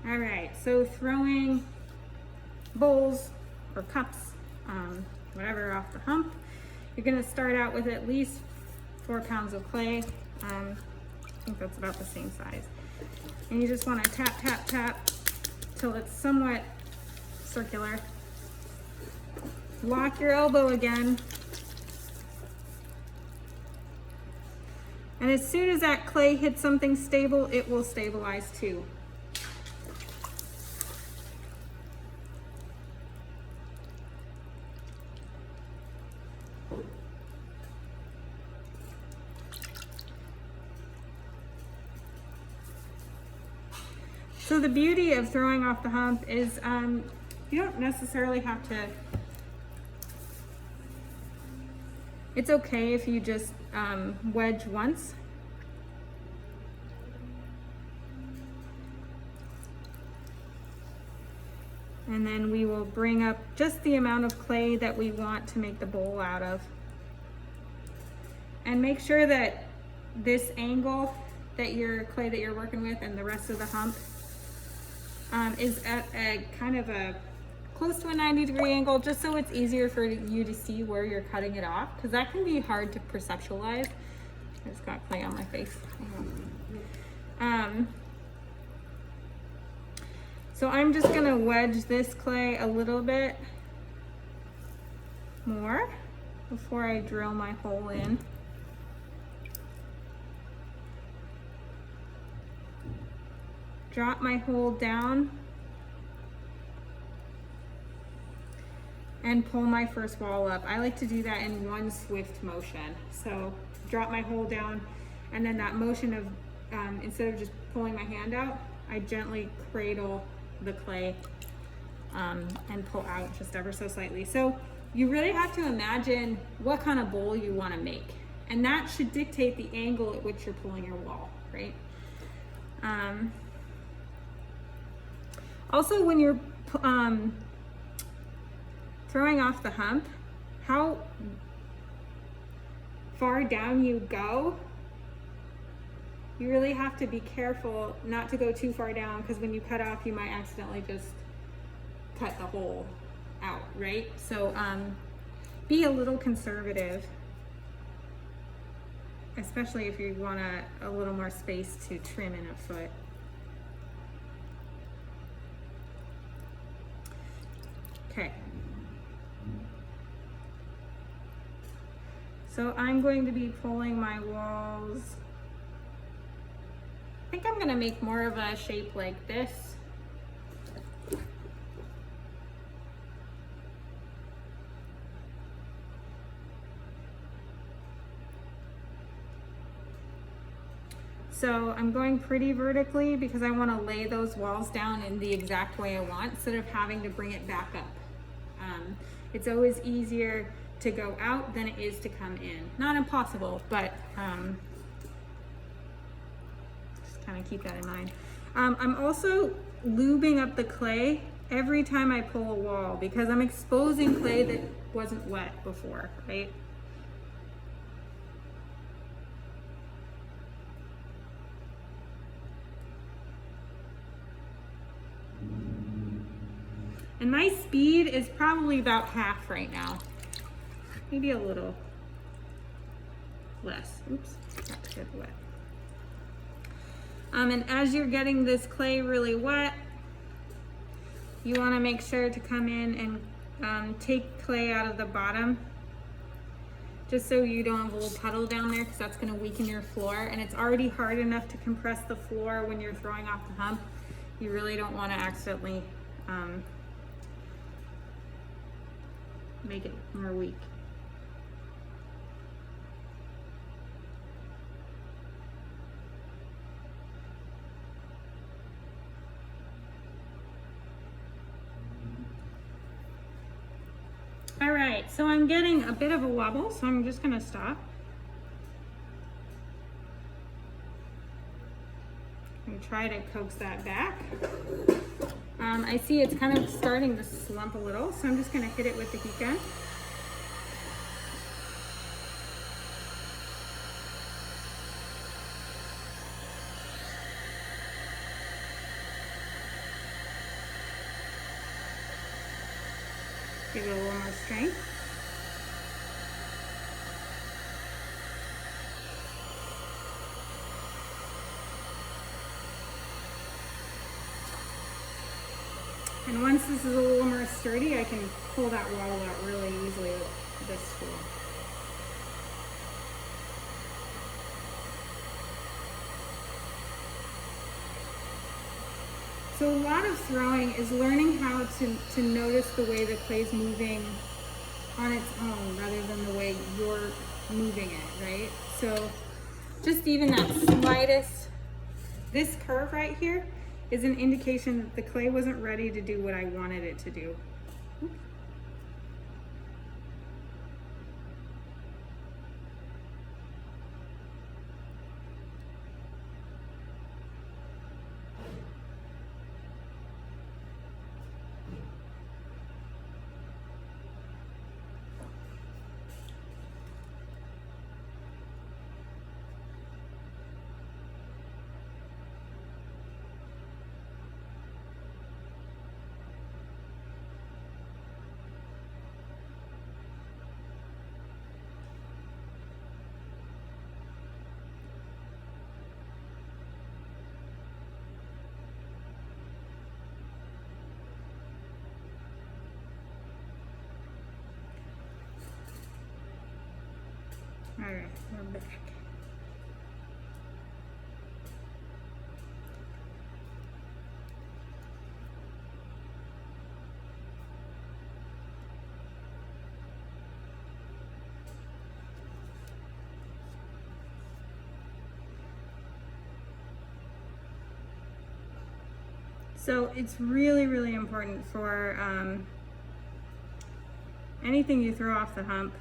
All right, so throwing bowls or cups, whatever, off the hump, you're gonna start out with at least 4 pounds of clay. I think that's about the same size. And you just wanna tap, tap, tap till it's somewhat circular. Lock your elbow again. And as soon as that clay hits something stable, it will stabilize too. So the beauty of throwing off the hump is you don't necessarily have to, it's okay if you just wedge once. And then we will bring up just the amount of clay that we want to make the bowl out of. And make sure that this angle that your clay that you're working with and the rest of the hump is at a kind of a close to a 90-degree angle, just so it's easier for you to see where you're cutting it off, because that can be hard to perceptualize. I just got clay on my face. So I'm just gonna wedge this clay a little bit more before I drill my hole in. Drop my hole down and pull my first wall up. I like to do that in one swift motion. So drop my hole down, and then that motion of, instead of just pulling my hand out, I gently cradle the clay and pull out just ever so slightly. So you really have to imagine what kind of bowl you want to make, and that should dictate the angle at which you're pulling your wall, right? Also, when you're throwing off the hump, how far down you go, you really have to be careful not to go too far down, because when you cut off, you might accidentally just cut the hole out, right? So be a little conservative, especially if you want a little more space to trim in a foot. Okay. So I'm going to be pulling my walls. I think I'm going to make more of a shape like this. So I'm going pretty vertically because I want to lay those walls down in the exact way I want, instead of having to bring it back up. It's always easier to go out than it is to come in. Not impossible, but just kind of keep that in mind. I'm also lubing up the clay every time I pull a wall, because I'm exposing clay that wasn't wet before, right? And my speed is probably about half right now. Maybe a little less. Oops, got to get wet. And as you're getting this clay really wet, you want to make sure to come in and take clay out of the bottom, just so you don't have a little puddle down there, because that's going to weaken your floor. And it's already hard enough to compress the floor when you're throwing off the hump. You really don't want to accidentally make it more weak. All right, so I'm getting a bit of a wobble, so I'm just gonna stop. And try to coax that back. I see it's kind of starting to slump a little, so I'm just gonna hit it with the heat gun. give it a little more strength. And once this is a little more sturdy, I can pull that wattle out really easily with this tool. So a lot of throwing is learning how to notice the way the clay's moving on its own rather than the way you're moving it, right? So just even that slightest, this curve right here is an indication that the clay wasn't ready to do what I wanted it to do. Oops. All right, we're back. So it's really, really important for anything you throw off the hump,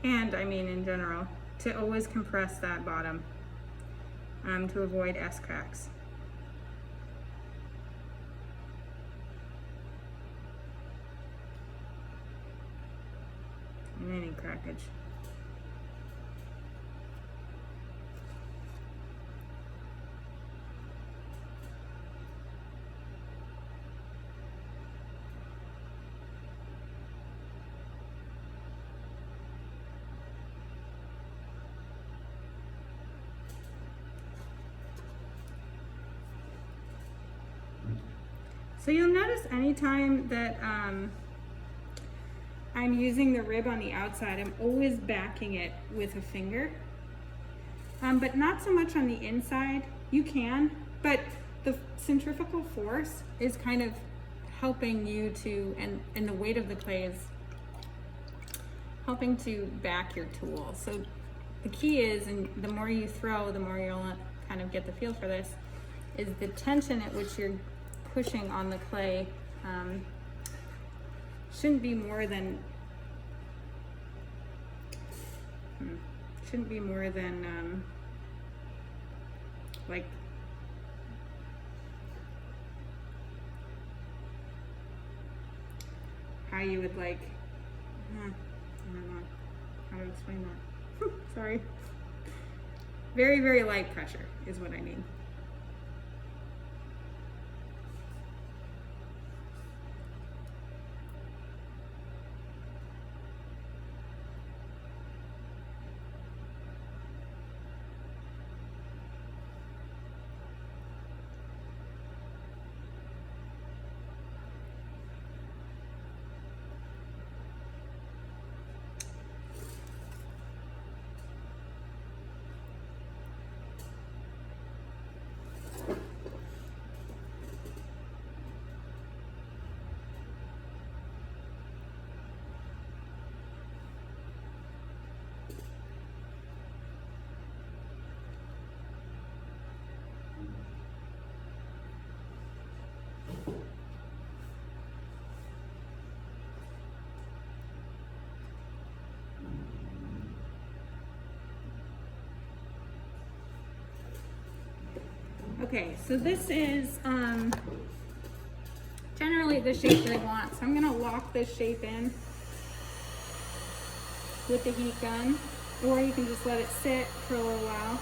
and I mean in general, to always compress that bottom to avoid S cracks. And any crackage. So you'll notice anytime that I'm using the rib on the outside, I'm always backing it with a finger, but not so much on the inside. You can, but the centrifugal force is kind of helping you to, and the weight of the clay is helping to back your tool. So the key is, and the more you throw, the more you'll kind of get the feel for this, is the tension at which you're pushing on the clay shouldn't be more than like how you would like, I don't know how to explain that. Sorry. Very, very light pressure is what I mean. Okay, so this is generally the shape that I want. So I'm gonna lock this shape in with the heat gun, or you can just let it sit for a little while.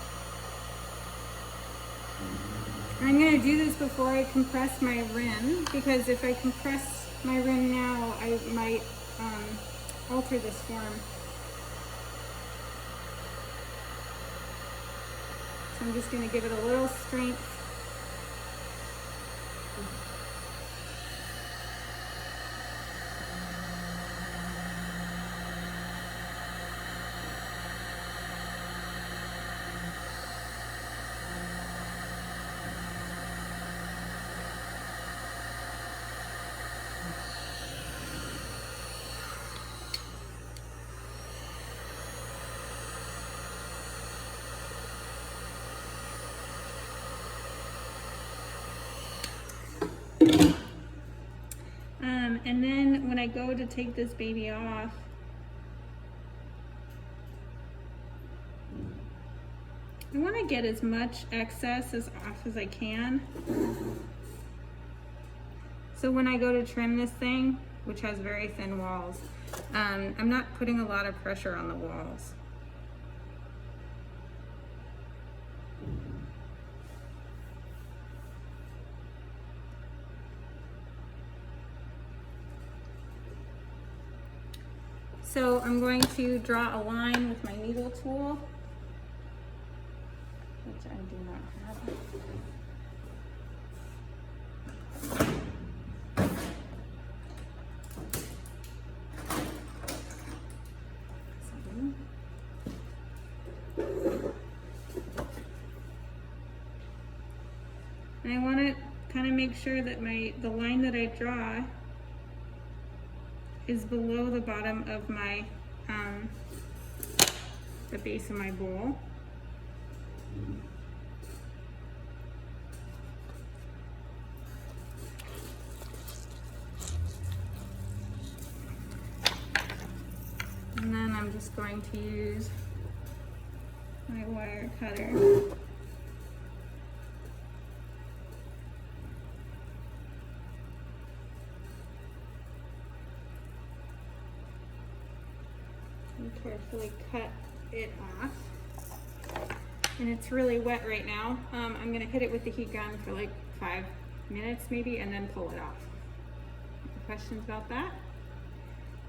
And I'm gonna do this before I compress my rim, because if I compress my rim now, I might alter this form. So I'm just gonna give it a little strength. And then when I go to take this baby off, I want to get as much excess as off as I can. So when I go to trim this thing, which has very thin walls, I'm not putting a lot of pressure on the walls. So I'm going to draw a line with my needle tool, which I do not have. And I want to kind of make sure that the line that I draw is below the bottom of my, the base of my bowl. And then I'm just going to use my wire cutter. And carefully cut it off. And it's really wet right now. I'm gonna hit it with the heat gun for like 5 minutes maybe, and then pull it off. Questions about that?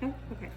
No? Okay.